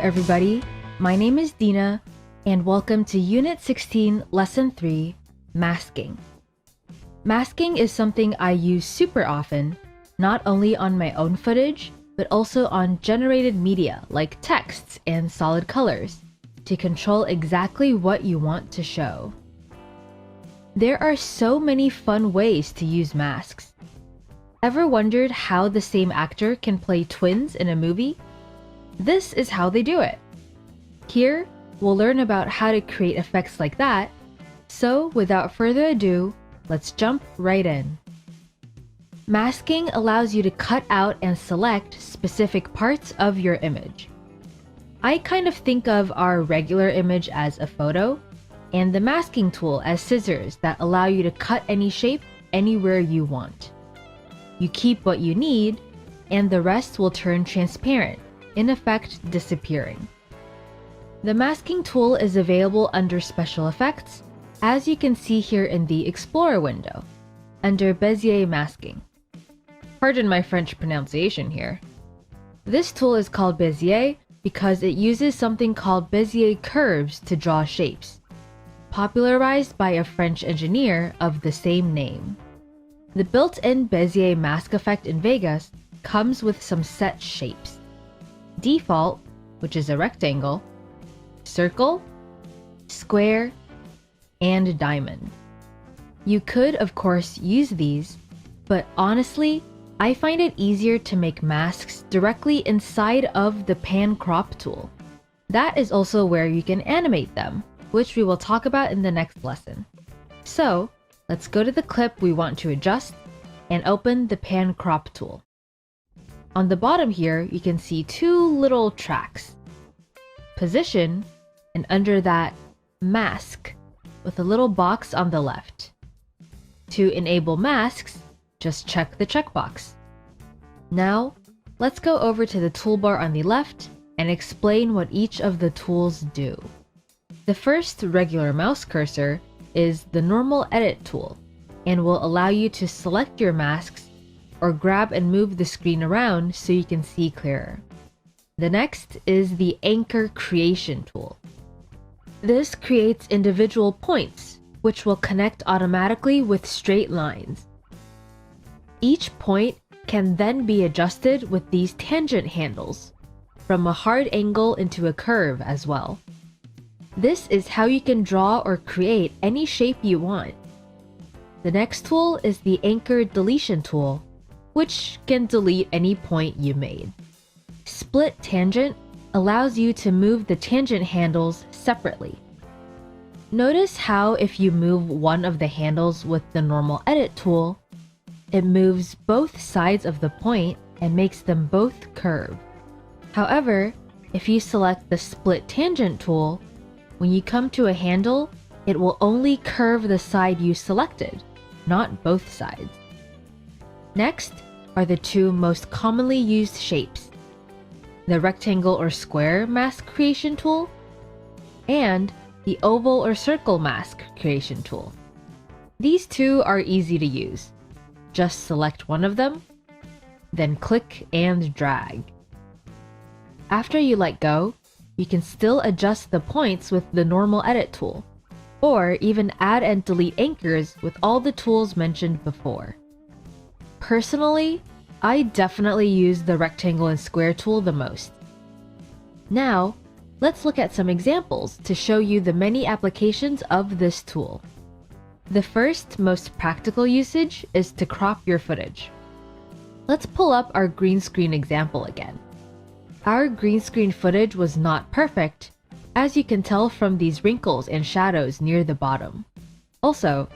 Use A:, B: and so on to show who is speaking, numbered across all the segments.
A: everybody. My name is Dina, and welcome to Unit 16, Lesson 3, Masking. Masking is something I use super often, not only on my own footage, but also on generated media like texts and solid colors, to control exactly what you want to show. There are so many fun ways to use masks. Ever wondered how the same actor can play twins in a movie? This is how they do it. Here, we'll learn about how to create effects like that, so without further ado, let's jump right in. Masking allows you to cut out and select specific parts of your image. I kind of think of our regular image as a photo, and the masking tool as scissors that allow you to cut any shape anywhere you want. You keep what you need, and the rest will turn transparent, in effect disappearing. The masking tool is available under Special Effects, as you can see here in the Explorer window, under Bezier Masking. Pardon my French pronunciation here. This tool is called Bezier because it uses something called Bezier curves to draw shapes, popularized by a French engineer of the same name. The built-in Bezier mask effect in Vegas comes with some set shapes: default, which is a rectangle, circle, square, and diamond. You could, of course, use these, but honestly, I find it easier to make masks directly inside of the pan crop tool. That is also where you can animate them, which we will talk about in the next lesson. So, let's go to the clip we want to adjust and open the pan crop tool. On the bottom here, you can see two little tracks: position, and under that, mask, with a little box on the left. To enable masks, just check the checkbox. Now, let's go over to the toolbar on the left and explain what each of the tools do. The first regular mouse cursor is the normal edit tool and will allow you to select your masks or grab and move the screen around so you can see clearer. The next is the anchor creation tool. This creates individual points, which will connect automatically with straight lines. Each point can then be adjusted with these tangent handles, from a hard angle into a curve as well. This is how you can draw or create any shape you want. The next tool is the anchor deletion tool, which can delete any point you made. Split tangent allows you to move the tangent handles separately. Notice how if you move one of the handles with the normal edit tool, it moves both sides of the point and makes them both curve. However, if you select the split tangent tool, when you come to a handle, it will only curve the side you selected, not both sides. Next are the two most commonly used shapes: the rectangle or square mask creation tool and the oval or circle mask creation tool. These two are easy to use. Just select one of them, then click and drag. After you let go, you can still adjust the points with the normal edit tool, or even add and delete anchors with all the tools mentioned before. Personally, I definitely use the rectangle and square tool the most. Now, let's look at some examples to show you the many applications of this tool. The first, most practical usage is to crop your footage. Let's pull up our green screen example again. Our green screen footage was not perfect, as you can tell from these wrinkles and shadows near the bottom. Also,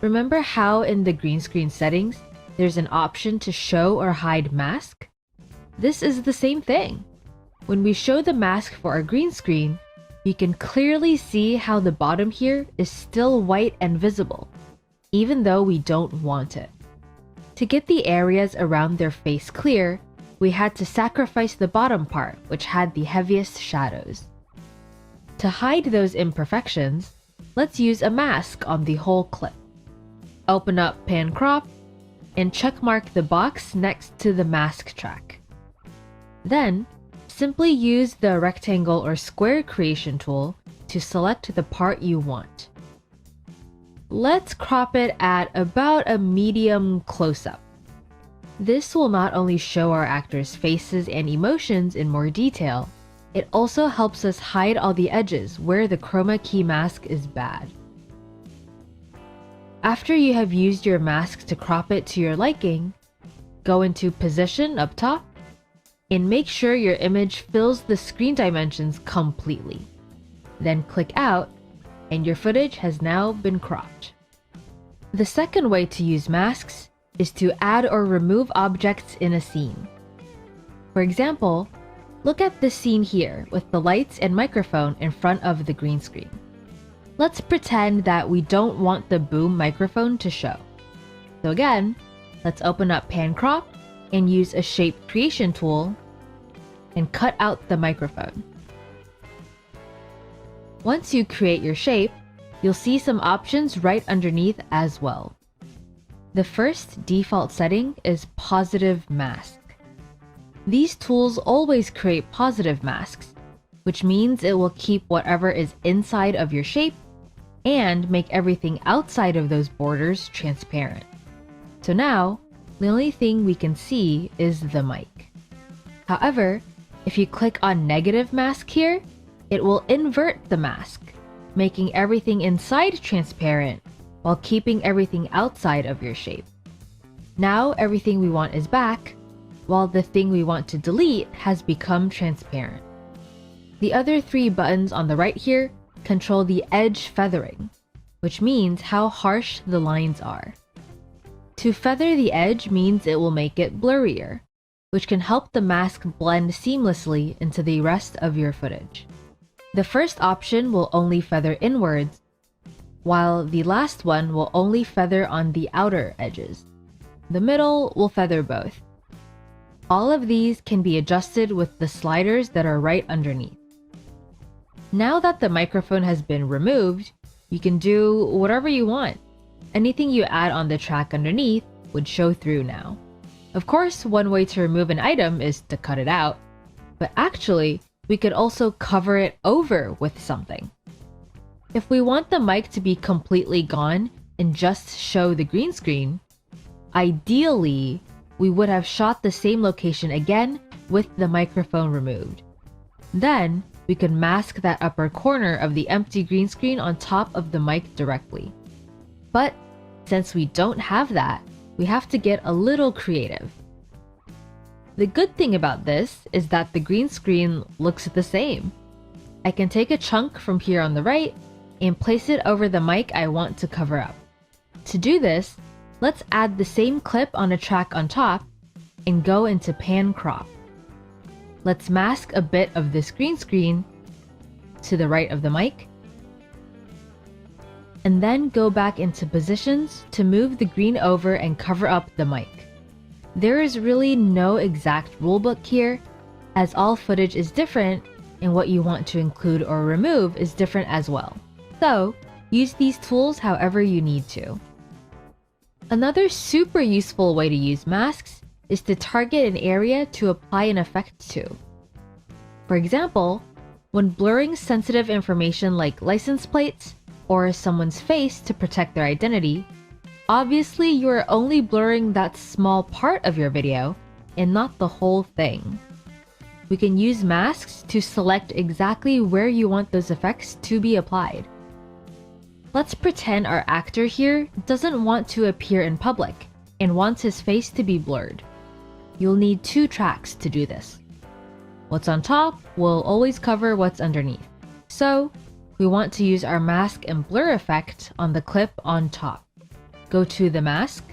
A: remember how in the green screen settings, there's an option to show or hide mask? This is the same thing. When we show the mask for our green screen, you can clearly see how the bottom here is still white and visible, even though we don't want it. To get the areas around their face clear, we had to sacrifice the bottom part, which had the heaviest shadows. To hide those imperfections, let's use a mask on the whole clip. Open up Pan Crop, and checkmark the box next to the mask track. Then, simply use the rectangle or square creation tool to select the part you want. Let's crop it at about a medium close-up. This will not only show our actors' faces and emotions in more detail, it also helps us hide all the edges where the chroma key mask is bad. After you have used your mask to crop it to your liking, go into Position up top, and make sure your image fills the screen dimensions completely. Then click Out, and your footage has now been cropped. The second way to use masks is to add or remove objects in a scene. For example, look at this scene here with the lights and microphone in front of the green screen. Let's pretend that we don't want the boom microphone to show. So again, let's open up Pan Crop and use a shape creation tool and cut out the microphone. Once you create your shape, you'll see some options right underneath as well. The first default setting is Positive Mask. These tools always create positive masks, which means it will keep whatever is inside of your shape and make everything outside of those borders transparent. So now, the only thing we can see is the mic. However, if you click on Negative Mask here, it will invert the mask, making everything inside transparent while keeping everything outside of your shape. Now everything we want is back, while the thing we want to delete has become transparent. The other three buttons on the right here control the edge feathering, which means how harsh the lines are. To feather the edge means it will make it blurrier, which can help the mask blend seamlessly into the rest of your footage. The first option will only feather inwards, while the last one will only feather on the outer edges. The middle will feather both. All of these can be adjusted with the sliders that are right underneath. Now that the microphone has been removed, you can do whatever you want. Anything you add on the track underneath would show through now. Of course, one way to remove an item is to cut it out, but actually, we could also cover it over with something. If we want the mic to be completely gone and just show the green screen, ideally, we would have shot the same location again with the microphone removed. Then, we could mask that upper corner of the empty green screen on top of the mic directly. But since we don't have that, we have to get a little creative. The good thing about this is that the green screen looks the same. I can take a chunk from here on the right and place it over the mic I want to cover up. To do this, let's add the same clip on a track on top and go into Pan Crop. Let's mask a bit of this green screen to the right of the mic, and then go back into Positions to move the green over and cover up the mic. There is really no exact rulebook here, as all footage is different and what you want to include or remove is different as well. So, use these tools however you need to. Another super useful way to use masks is to target an area to apply an effect to. For example, when blurring sensitive information like license plates or someone's face to protect their identity, obviously you are only blurring that small part of your video and not the whole thing. We can use masks to select exactly where you want those effects to be applied. Let's pretend our actor here doesn't want to appear in public and wants his face to be blurred. You'll need two tracks to do this. What's on top will always cover what's underneath. So, we want to use our mask and blur effect on the clip on top. Go to the mask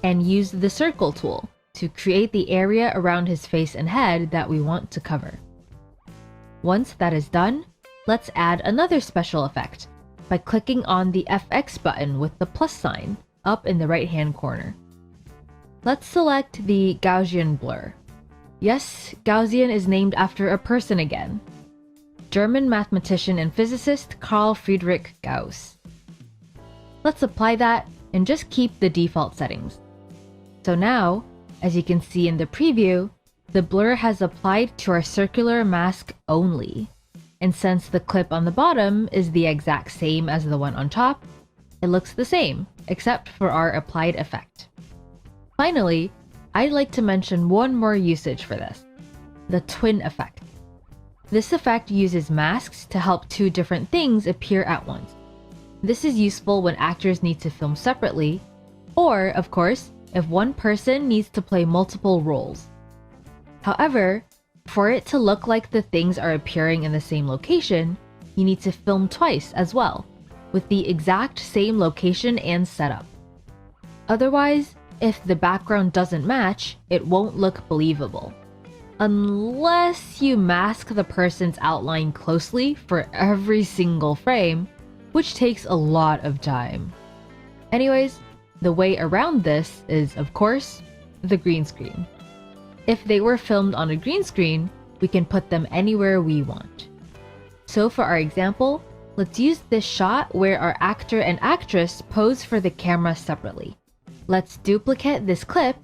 A: and use the circle tool to create the area around his face and head that we want to cover. Once that is done, let's add another special effect by clicking on the FX button with the plus sign up in the right-hand corner. Let's select the Gaussian blur. Yes, Gaussian is named after a person again. German mathematician and physicist Carl Friedrich Gauss. Let's apply that and just keep the default settings. So now, as you can see in the preview, the blur has applied to our circular mask only. And since the clip on the bottom is the exact same as the one on top, it looks the same, except for our applied effect. Finally, I'd like to mention one more usage for this: the twin effect. This effect uses masks to help two different things appear at once. This is useful when actors need to film separately, or, of course, if one person needs to play multiple roles. However, for it to look like the things are appearing in the same location, you need to film twice as well, with the exact same location and setup. Otherwise, if the background doesn't match, it won't look believable. Unless you mask the person's outline closely for every single frame, which takes a lot of time. Anyways, the way around this is, of course, the green screen. If they were filmed on a green screen, we can put them anywhere we want. So for our example, let's use this shot where our actor and actress pose for the camera separately. Let's duplicate this clip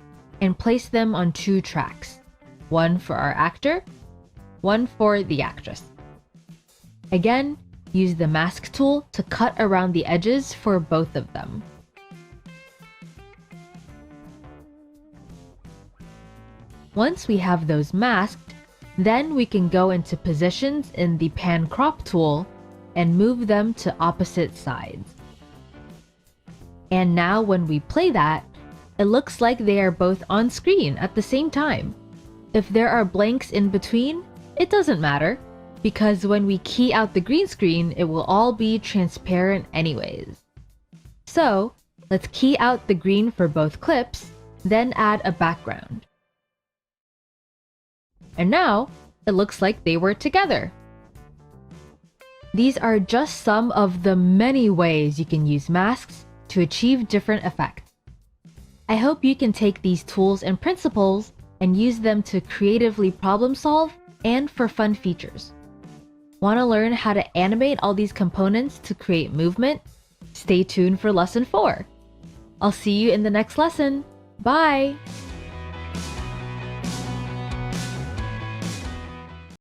A: and place them on two tracks. One for our actor, one for the actress. Again, use the mask tool to cut around the edges for both of them. Once we have those masked, then we can go into positions in the pan crop tool and move them to opposite sides. And now when we play that, it looks like they are both on screen at the same time. If there are blanks in between, it doesn't matter, because when we key out the green screen, it will all be transparent anyways. So, let's key out the green for both clips, then add a background. And now, it looks like they were together. These are just some of the many ways you can use masks to achieve different effects. I hope you can take these tools and principles and use them to creatively problem solve and for fun features. Want to learn how to animate all these components to create movement? Stay tuned for lesson 4. I'll see you in the next lesson. Bye!